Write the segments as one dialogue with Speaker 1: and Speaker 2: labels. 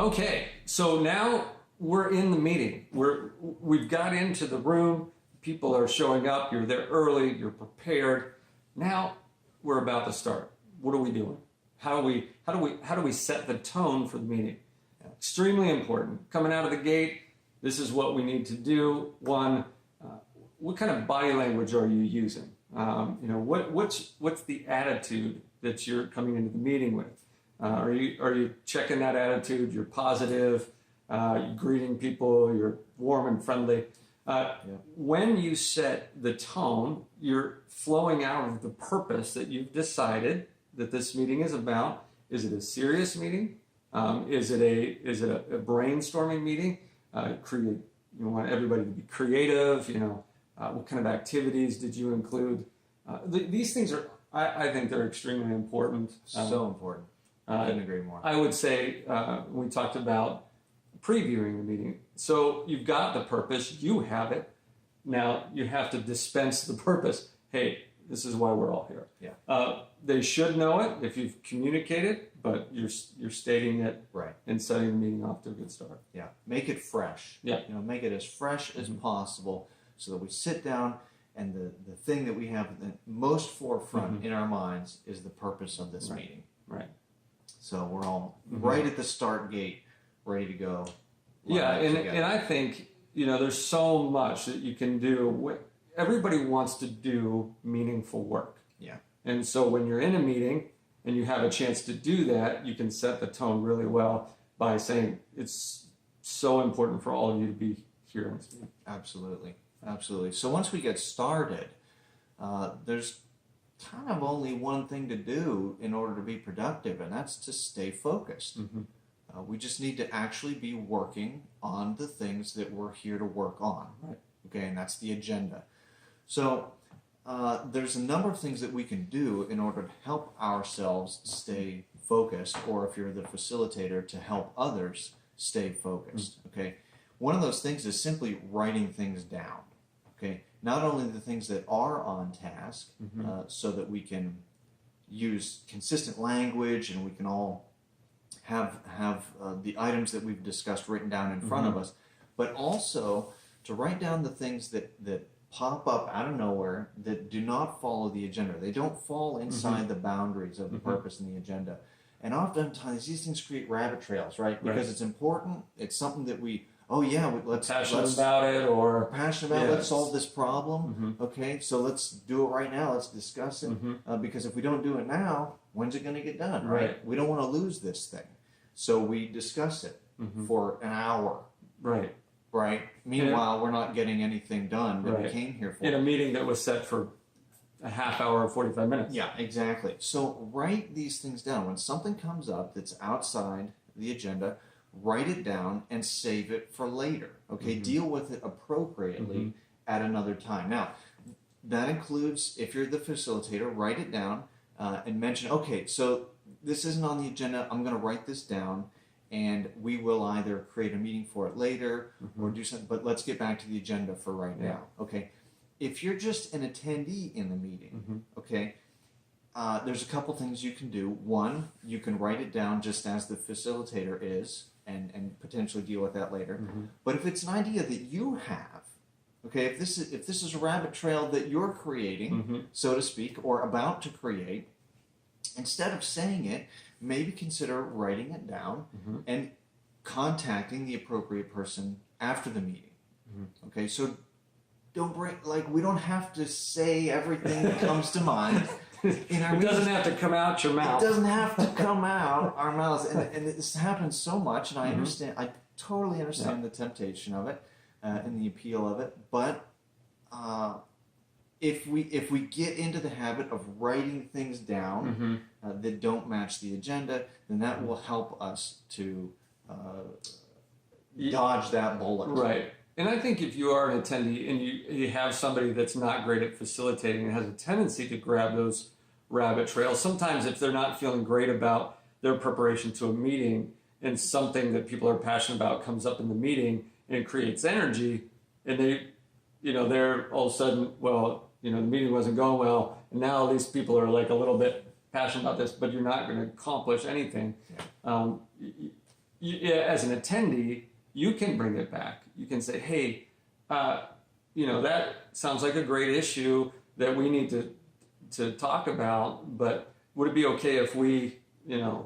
Speaker 1: Okay, so now we're in the meeting. We've got into the room. People are showing up. You're there early. You're prepared. Now we're about to start. What are we doing? How do we set the tone for the meeting? Extremely important. Coming out of the gate, this is what we need to do. One, what kind of body language are you using? What's the attitude that you're coming into the meeting with? Are you checking that attitude? You're positive. You're greeting people. You're warm and friendly. When you set the tone, you're flowing out of the purpose that you've decided that this meeting is about. Is it a serious meeting? Is it a brainstorming meeting? You want everybody to be creative. What kind of activities did you include? These things are, I think, they're extremely important.
Speaker 2: So important. I couldn't agree more.
Speaker 1: I would say we talked about previewing the meeting. So you've got the purpose, you have it. Now you have to dispense the purpose. Hey, this is why we're all here.
Speaker 2: Yeah.
Speaker 1: They should know it if you've communicated, but you're stating it
Speaker 2: right
Speaker 1: and setting the meeting off to a good start.
Speaker 2: Yeah. Make it fresh.
Speaker 1: Yeah.
Speaker 2: Make it as fresh as possible so that we sit down and the thing that we have at the most forefront in our minds is the purpose of this meeting.
Speaker 1: Right.
Speaker 2: So we're all right at the start gate, ready to go.
Speaker 1: Yeah, and I think, there's so much that you can do. Everybody wants to do meaningful work.
Speaker 2: Yeah.
Speaker 1: And so when you're in a meeting and you have a chance to do that, you can set the tone really well by saying it's so important for all of you to be here in this meeting.
Speaker 2: Absolutely. Absolutely. So once we get started, there's kind of only one thing to do in order to be productive, and that's to stay focused. We just need to actually be working on the things that we're here to work on.
Speaker 1: Right.
Speaker 2: Okay, and that's the agenda. So there's a number of things that we can do in order to help ourselves stay focused, or if you're the facilitator, to help others stay focused. Okay, one of those things is simply writing things down. Okay, not only the things that are on task, so that we can use consistent language and we can all have the items that we've discussed written down in front of us, but also to write down the things that pop up out of nowhere that do not follow the agenda. They don't fall inside the boundaries of the purpose and the agenda. And oftentimes these things create rabbit trails, right? Because it's important. It's something that let's
Speaker 1: passionate about it, or
Speaker 2: passionate about. Let's solve this problem. Okay, so let's do it right now. Let's discuss it. Because if we don't do it now, when's it going to get done? Right. We don't want to lose this thing, so we discuss it for an hour.
Speaker 1: Right.
Speaker 2: Right. Meanwhile, we're not getting anything done that we came here for.
Speaker 1: In a meeting that was set for a half hour or 45 minutes.
Speaker 2: Yeah, exactly. So write these things down. When something comes up that's outside the agenda, write it down and save it for later. Okay, deal with it appropriately at another time. Now, that includes, if you're the facilitator, write it down and mention, okay, so this isn't on the agenda. I'm going to write this down, and we will either create a meeting for it later or do something, but let's get back to the agenda for right now. Okay, if you're just an attendee in the meeting, okay, there's a couple things you can do. One, you can write it down just as the facilitator is, and potentially deal with that later. But if it's an idea that you have, okay, if this is a rabbit trail that you're creating, so to speak, or about to create, instead of saying it, maybe consider writing it down and contacting the appropriate person after the meeting. Okay, so we don't have to say everything that comes to mind.
Speaker 1: It doesn't have to come out your mouth.
Speaker 2: It doesn't have to come out our mouths, and this happens so much. And I understand. I totally understand the temptation of it and the appeal of it. But if we get into the habit of writing things down that don't match the agenda, then that will help us to dodge that bullet.
Speaker 1: Right. And I think if you are an attendee and you have somebody that's not great at facilitating and has a tendency to grab those rabbit trails, sometimes if they're not feeling great about their preparation to a meeting and something that people are passionate about comes up in the meeting and it creates energy, and they're all of a sudden, the meeting wasn't going well, and now these people are like a little bit passionate about this, but you're not going to accomplish anything. as an attendee, you can bring it back. You can say, hey, that sounds like a great issue that we need to talk about, but would it be okay if we,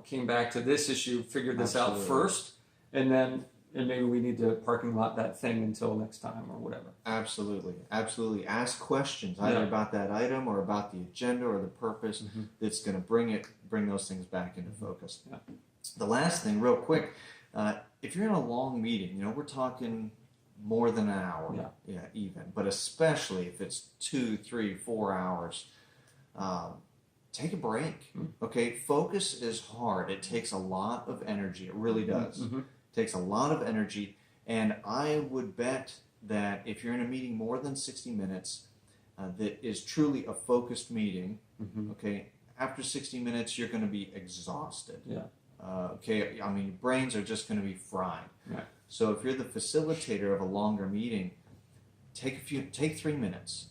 Speaker 1: came back to this issue, figured this out first, and maybe we need to parking lot that thing until next time or whatever.
Speaker 2: Absolutely. Ask questions either about that item or about the agenda or the purpose that's going to bring those things back into focus.
Speaker 1: Yeah.
Speaker 2: The last thing, real quick, if you're in a long meeting, we're talking more than an hour, even, but especially if it's 2, 3, 4 hours, take a break. Okay, focus is hard. It takes a lot of energy. It really does. It takes a lot of energy, and I would bet that if you're in a meeting more than 60 minutes, that is truly a focused meeting. Okay, after 60 minutes, you're going to be exhausted.
Speaker 1: Yeah.
Speaker 2: Okay, I mean, your brains are just going to be fried.
Speaker 1: Right.
Speaker 2: So if you're the facilitator of a longer meeting, take 3 minutes.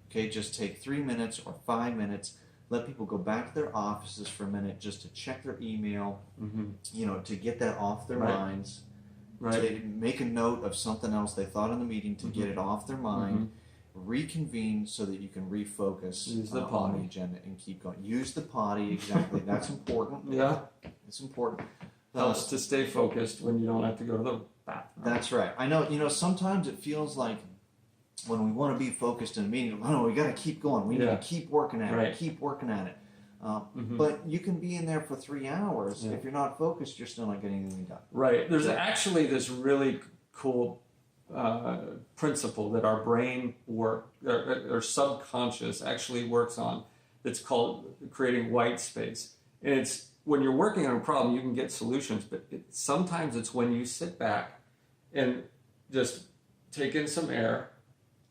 Speaker 2: Okay, just take 3 minutes or 5 minutes. Let people go back to their offices for a minute just to check their email, to get that off their minds. To make a note of something else they thought in the meeting to get it off their mind. Reconvene so that you can refocus on the agenda and keep going. Use the potty, exactly. That's important.
Speaker 1: Yeah.
Speaker 2: It's important.
Speaker 1: Helps to stay focused when you don't have to go to the bathroom.
Speaker 2: That's right. I know, sometimes it feels like when we want to be focused in a meeting, we got to keep going. We need to keep working at it, keep working at it. But you can be in there for 3 hours. If you're not focused, you're still not getting anything done. Right.
Speaker 1: There's actually this really cool principle that our brain or subconscious actually works on. It's called creating white space. And it's when you're working on a problem, you can get solutions, but sometimes it's when you sit back and just take in some air,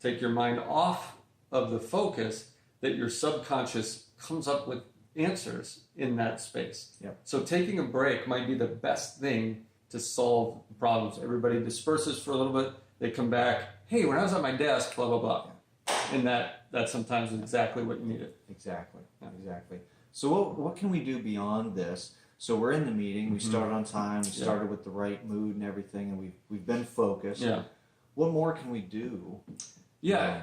Speaker 1: take your mind off of the focus, that your subconscious comes up with answers in that space.
Speaker 2: Yep.
Speaker 1: So taking a break might be the best thing to solve problems. Everybody disperses for a little bit. They come back. Hey, when I was at my desk, blah, blah, blah. And that sometimes is exactly what you needed.
Speaker 2: Exactly. So what can we do beyond this? So we're in the meeting. We started on time. We started with the right mood and everything, and we've been focused.
Speaker 1: Yeah.
Speaker 2: What more can we do?
Speaker 1: Yeah.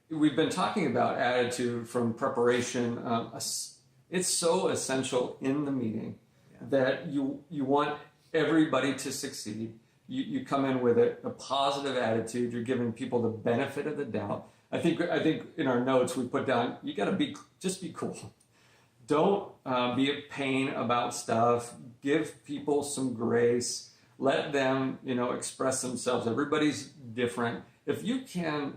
Speaker 1: We've been talking about attitude from preparation. It's so essential in the meeting that you want everybody to succeed. You come in with a positive attitude. You're giving people the benefit of the doubt. I think in our notes we put down, you got to just be cool. Don't be a pain about stuff. Give people some grace. Let them, express themselves. Everybody's different. If you can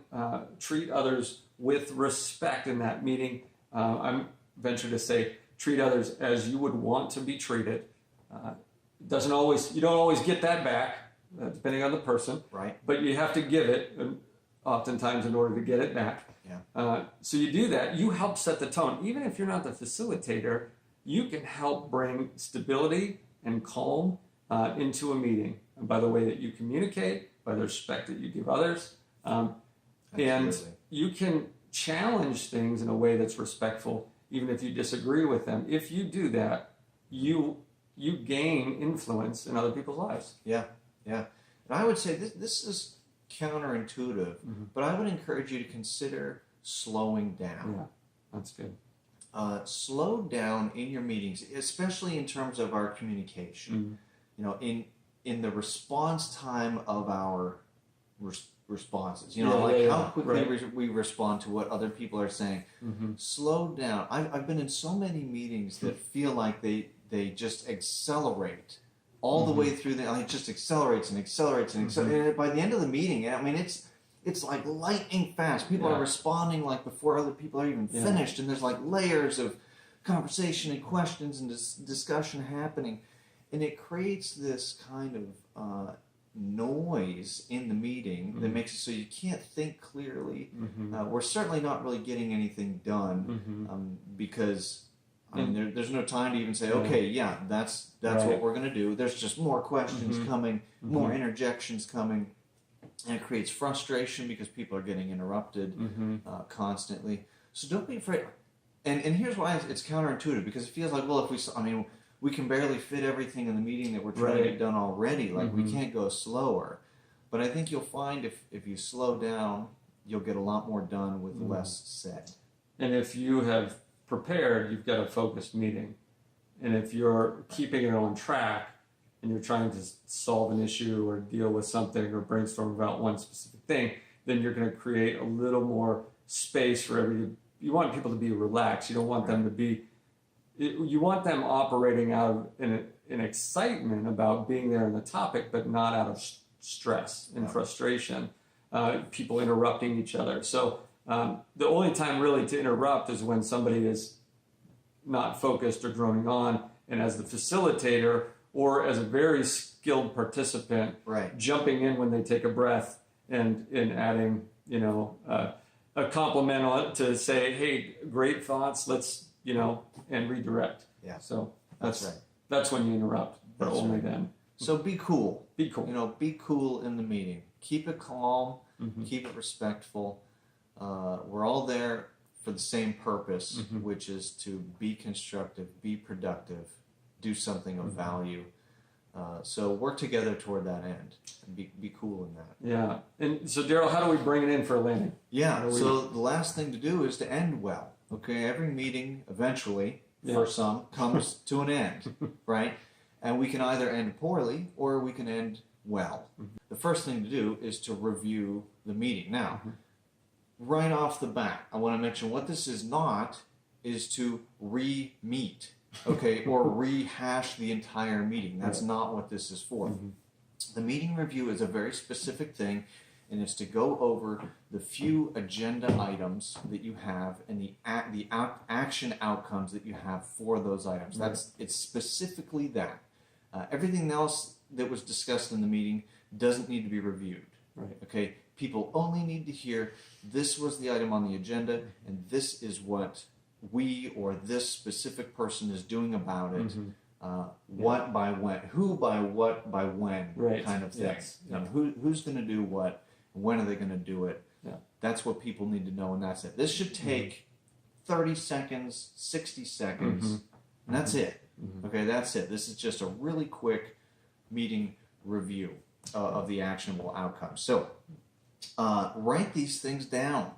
Speaker 1: treat others with respect in that meeting, I'm venture to say, treat others as you would want to be treated. You don't always get that back, depending on the person.
Speaker 2: Right.
Speaker 1: But you have to give it, oftentimes, in order to get it back.
Speaker 2: Yeah.
Speaker 1: So you do that. You help set the tone. Even if you're not the facilitator, you can help bring stability and calm into a meeting. And by the way that you communicate, by the respect that you give others. And you can challenge things in a way that's respectful, even if you disagree with them. If you do that, you gain influence in other people's lives.
Speaker 2: Yeah. And I would say this is counterintuitive, but I would encourage you to consider slowing down.
Speaker 1: Yeah, that's good.
Speaker 2: Slow down in your meetings, especially in terms of our communication. In the response time of our responses. How quickly we respond to what other people are saying. Slow down. I've been in so many meetings that feel like they just accelerate all the way through. It just accelerates and accelerates and accelerates. And by the end of the meeting, I mean, it's like lightning fast. People are responding like before other people are even finished, and there's like layers of conversation and questions and discussion happening, and it creates this kind of noise in the meeting that makes it so you can't think clearly. We're certainly not really getting anything done because there's no time to even say, okay, that's what we're going to do. There's just more questions coming, more interjections coming, and it creates frustration because people are getting interrupted constantly. So don't be afraid. And here's why it's counterintuitive, because it feels like, well, we can barely fit everything in the meeting that we're trying to
Speaker 1: Right.
Speaker 2: get done already. Like we
Speaker 1: Mhm.
Speaker 2: can't go slower. But I think you'll find if you slow down, you'll get a lot more done with less said.
Speaker 1: And if you have prepared, you've got a focused meeting. And if you're keeping it on track and you're trying to solve an issue or deal with something or brainstorm about one specific thing, then you're going to create a little more space for everybody. You want people to be relaxed. You don't want them to be, you want them operating out of an excitement about being there in the topic, but not out of stress and frustration, people interrupting each other. So the only time really to interrupt is when somebody is not focused or droning on, and as the facilitator or as a very skilled participant,
Speaker 2: Right.
Speaker 1: jumping in when they take a breath and adding, a compliment on to say, hey, great thoughts, let's, and redirect.
Speaker 2: Yeah.
Speaker 1: So
Speaker 2: That's right.
Speaker 1: that's when you interrupt, but
Speaker 2: That's
Speaker 1: only
Speaker 2: right.
Speaker 1: then.
Speaker 2: So be cool.
Speaker 1: Be cool.
Speaker 2: Be cool in the meeting. Keep it calm.
Speaker 1: Mhm.
Speaker 2: Keep it respectful. We're all there for the same purpose, which is to be constructive, be productive, do something of value. So work together toward that end and be cool in that.
Speaker 1: Yeah. And so, Daryl, how do we bring it in for a landing?
Speaker 2: Yeah. So the last thing to do is to end well. Okay. Every meeting eventually, for some, comes to an end, right? And we can either end poorly or we can end well. The first thing to do is to review the meeting. Now, right off the bat, I want to mention what this is not is to re-meet, okay, or rehash the entire meeting. That's not what this is for. The meeting review is a very specific thing, and it's to go over the few agenda items that you have and the action outcomes that you have for those items. It's specifically that. Everything else that was discussed in the meeting doesn't need to be reviewed.
Speaker 1: Right.
Speaker 2: Okay, people only need to hear this was the item on the agenda, and this is what we or this specific person is doing about it. What by when, who by what by when, kind of thing.
Speaker 1: Yes.
Speaker 2: And who's going to do what, and when are they going to do it?
Speaker 1: Yeah.
Speaker 2: That's what people need to know, and that's it. This should take 30 seconds, 60 seconds, and that's it. Okay, that's it. This is just a really quick meeting review of the actionable outcomes. So, write these things down.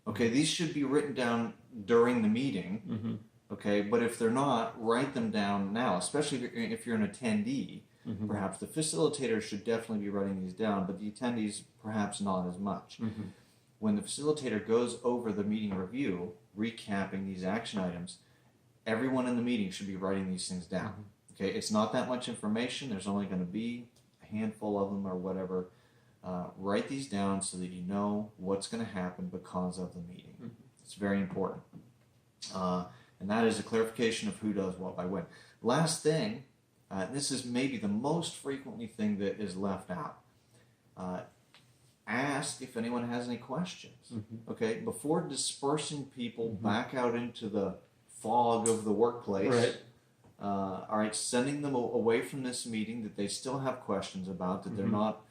Speaker 2: Okay, these should be written down during the meeting. Okay, but if they're not, write them down now, especially if you're an attendee. Perhaps the facilitator should definitely be writing these down, but the attendees perhaps not as much. When the facilitator goes over the meeting review, recapping these action items, everyone in the meeting should be writing these things down. Okay, it's not that much information. There's only going to be a handful of them or whatever. Write these down so that you know what's going to happen because of the meeting. It's very important. And that is a clarification of who does what by when. Last thing, this is maybe the most frequently thing that is left out. Ask if anyone has any questions. Okay, before dispersing people back out into the fog of the workplace.
Speaker 1: Right.
Speaker 2: All right, sending them away from this meeting that they still have questions about, that they're not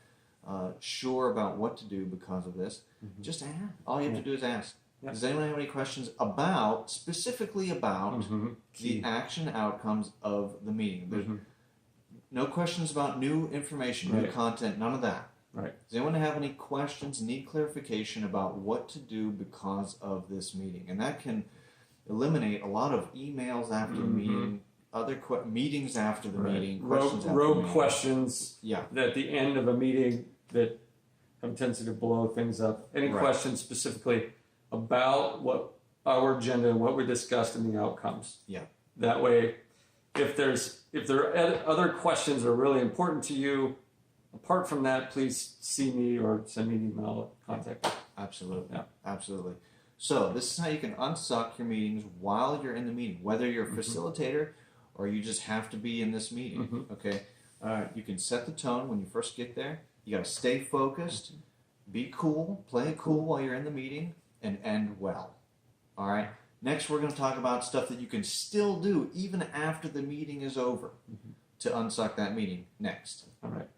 Speaker 2: sure about what to do because of this. Just ask. All you have to do is ask. Does anyone have any questions about, specifically about the action outcomes of the meeting? There's no questions about new information, new content, none of that.
Speaker 1: Right.
Speaker 2: Does anyone have any questions, need clarification about what to do because of this meeting? And that can eliminate a lot of emails after the meeting, other meetings after the meeting, questions after the meeting.
Speaker 1: Questions
Speaker 2: Yeah.
Speaker 1: at the end of a meeting that have a tendency to blow things up. Any questions specifically about what our agenda and what we discussed and the outcomes?
Speaker 2: Yeah.
Speaker 1: That way, if there are other questions that are really important to you, apart from that, please see me or send me an email, contact me.
Speaker 2: Absolutely.
Speaker 1: Yeah.
Speaker 2: Absolutely. So this is how you can unsuck your meetings while you're in the meeting, whether you're a facilitator or you just have to be in this meeting. Okay. You can set the tone when you first get there. You got to stay focused, be cool, play it cool while you're in the meeting, and end well. All right. Next, we're going to talk about stuff that you can still do even after the meeting is over to unsuck that meeting. Next.
Speaker 1: All right.